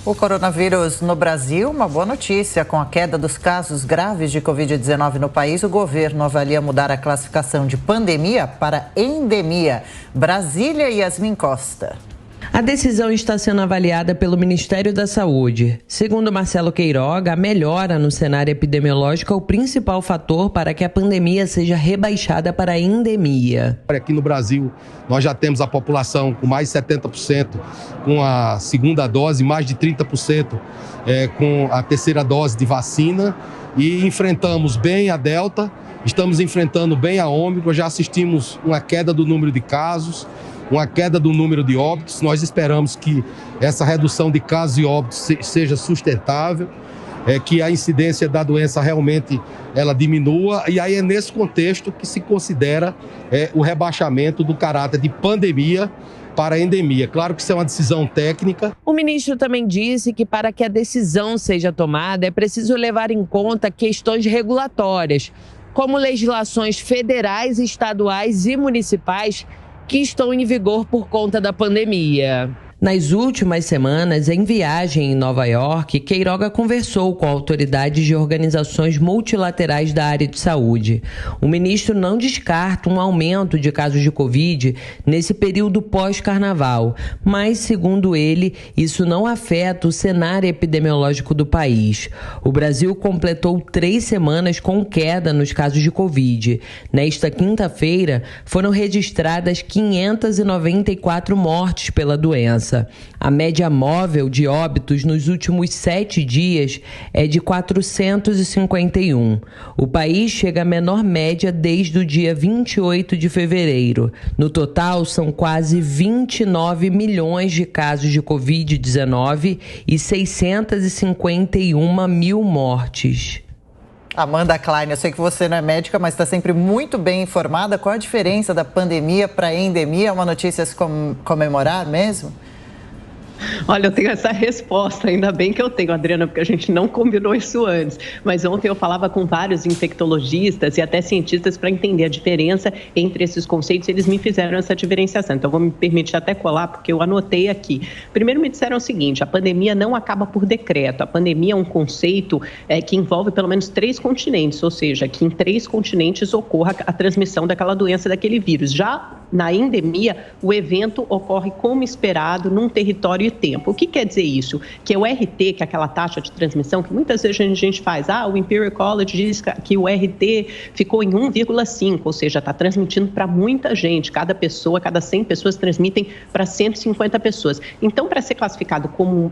O coronavírus no Brasil, uma boa notícia. Com a queda dos casos graves de Covid-19 no país, o governo avalia mudar a classificação de pandemia para endemia. Brasília, Yasmin Costa. A decisão está sendo avaliada pelo Ministério da Saúde. Segundo Marcelo Queiroga, a melhora no cenário epidemiológico é o principal fator para que a pandemia seja rebaixada para a endemia. Aqui no Brasil, nós já temos a população com mais de 70% com a segunda dose, mais de 30% com a terceira dose de vacina, e enfrentamos bem a Delta, estamos enfrentando bem a Ômicron, já assistimos uma queda do número de casos, uma queda do número de óbitos. Nós esperamos que essa redução de casos e óbitos seja sustentável, que a incidência da doença realmente ela diminua, e aí é nesse contexto que se considera o rebaixamento do caráter de pandemia para a endemia. Claro que isso é uma decisão técnica. O ministro também disse que para que a decisão seja tomada é preciso levar em conta questões regulatórias, como legislações federais, estaduais e municipais que estão em vigor por conta da pandemia. Nas últimas semanas, em viagem em Nova York, Queiroga conversou com autoridades de organizações multilaterais da área de saúde. O ministro não descarta um aumento de casos de Covid nesse período pós-carnaval, mas, segundo ele, isso não afeta o cenário epidemiológico do país. O Brasil completou 3 semanas com queda nos casos de Covid. Nesta quinta-feira, foram registradas 594 mortes pela doença. A média móvel de óbitos nos últimos 7 dias é de 451. O país chega à menor média desde o dia 28 de fevereiro. No total, são quase 29 milhões de casos de Covid-19 e 651 mil mortes. Amanda Klein, eu sei que você não é médica, mas está sempre muito bem informada. Qual a diferença da pandemia para a endemia? É uma notícia a se comemorar mesmo? Olha, eu tenho essa resposta, ainda bem que eu tenho, Adriana, porque a gente não combinou isso antes. Mas ontem eu falava com vários infectologistas e até cientistas para entender a diferença entre esses conceitos. Eles me fizeram essa diferenciação, então vou me permitir até colar, porque eu anotei aqui. Primeiro me disseram o seguinte: a pandemia não acaba por decreto. A pandemia é um conceito que envolve pelo menos 3 continentes, ou seja, que em 3 continentes ocorra a transmissão daquela doença, daquele vírus. Já na endemia, o evento ocorre como esperado num território e tempo. O que quer dizer isso? Que o RT, que é aquela taxa de transmissão, que muitas vezes a gente faz, o Imperial College diz que o RT ficou em 1,5, ou seja, está transmitindo para muita gente. Cada pessoa, cada 100 pessoas transmitem para 150 pessoas. Então, para ser classificado como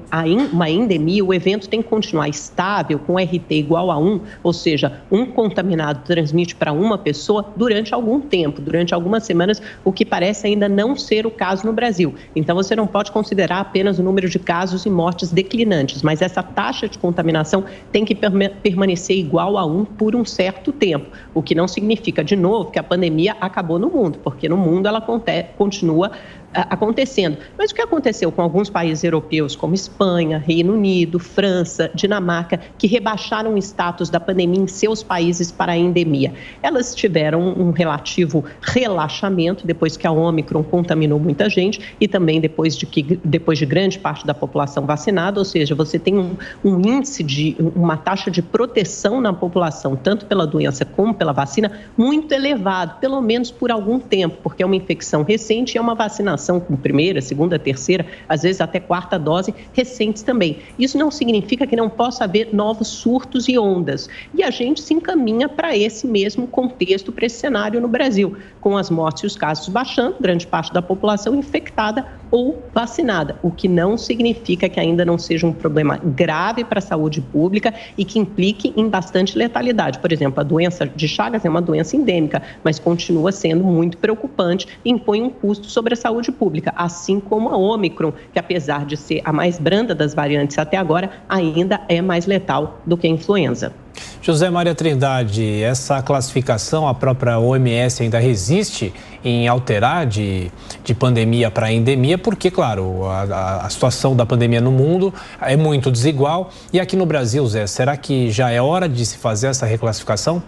uma endemia, o evento tem que continuar estável, com RT igual a 1, ou seja, um contaminado transmite para uma pessoa durante algum tempo, durante algumas semanas, o que parece ainda não ser o caso no Brasil. Então, você não pode considerar apenas o número de casos e mortes declinantes, mas essa taxa de contaminação tem que permanecer igual a 1 por um certo tempo, o que não significa, de novo, que a pandemia acabou no mundo, porque no mundo ela continua acontecendo. Mas o que aconteceu com alguns países europeus, como Espanha, Reino Unido, França, Dinamarca, que rebaixaram o status da pandemia em seus países para a endemia? Elas tiveram um relativo relaxamento depois que a Ômicron contaminou muita gente e também depois de grande parte da população vacinada, ou seja, você tem um índice uma taxa de proteção na população, tanto pela doença como pela vacina, muito elevado, pelo menos por algum tempo, porque é uma infecção recente e é uma vacinação com primeira, segunda, terceira, às vezes até 4ª dose, recentes também. Isso não significa que não possa haver novos surtos e ondas. E a gente se encaminha para esse mesmo contexto, para esse cenário no Brasil, com as mortes e os casos baixando, grande parte da população infectada ou vacinada, o que não significa que ainda não seja um problema grave para a saúde pública e que implique em bastante letalidade. Por exemplo, a doença de Chagas é uma doença endêmica, mas continua sendo muito preocupante e impõe um custo sobre a saúde pública, assim como a Ômicron, que apesar de ser a mais branda das variantes até agora, ainda é mais letal do que a influenza. José Maria Trindade, essa classificação, a própria OMS ainda resiste em alterar de pandemia para endemia, porque, claro, a situação da pandemia no mundo é muito desigual. E aqui no Brasil, Zé, será que já é hora de se fazer essa reclassificação?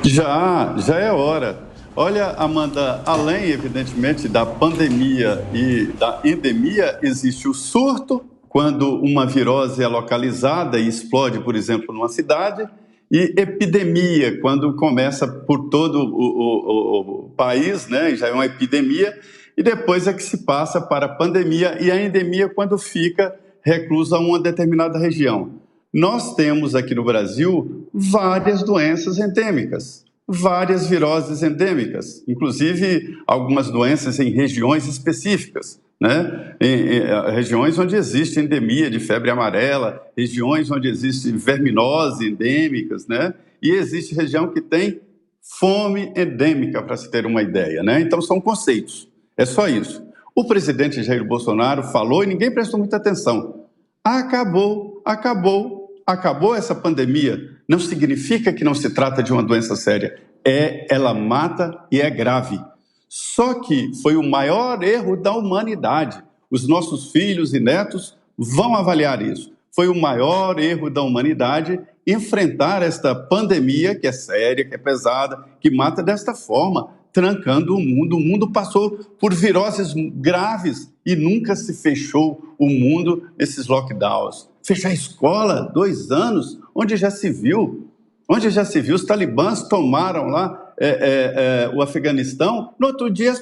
Já é hora. Olha, Amanda, além, evidentemente, da pandemia e da endemia, existe o surto quando uma virose é localizada e explode, por exemplo, numa cidade, e epidemia, quando começa por todo o país, né, já é uma epidemia, e depois é que se passa para a pandemia e a endemia quando fica reclusa a uma determinada região. Nós temos aqui no Brasil várias doenças endêmicas, várias viroses endêmicas, inclusive algumas doenças em regiões específicas, né? Em regiões onde existe endemia de febre amarela, regiões onde existe verminose endêmicas, né? E existe região que tem fome endêmica, para se ter uma ideia, né? Então são conceitos, é só isso. O presidente Jair Bolsonaro falou e ninguém prestou muita atenção. Acabou essa pandemia. Não significa que não se trata de uma doença séria. Ela mata e é grave. Só que foi o maior erro da humanidade. Os nossos filhos e netos vão avaliar isso. Foi o maior erro da humanidade enfrentar esta pandemia, que é séria, que é pesada, que mata desta forma, trancando o mundo. O mundo passou por viroses graves e nunca se fechou o mundo nesses lockdowns. Fechar a escola, 2 anos, onde já se viu? Os talibãs tomaram lá o Afeganistão. No outro dia,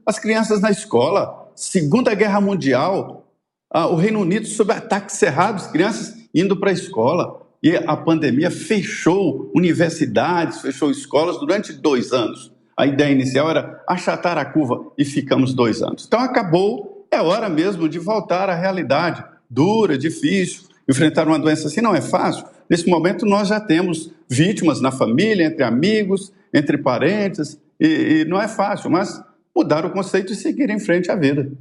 as crianças na escola. Segunda Guerra Mundial, o Reino Unido sob ataques cerrados, crianças indo para a escola. E a pandemia fechou universidades, fechou escolas durante 2 anos. A ideia inicial era achatar a curva e ficamos 2 anos. Então acabou, é hora mesmo de voltar à realidade. Dura, difícil, enfrentar uma doença assim não é fácil. Nesse momento nós já temos vítimas na família, entre amigos, entre parentes, e não é fácil, mas mudar o conceito e seguir em frente à vida.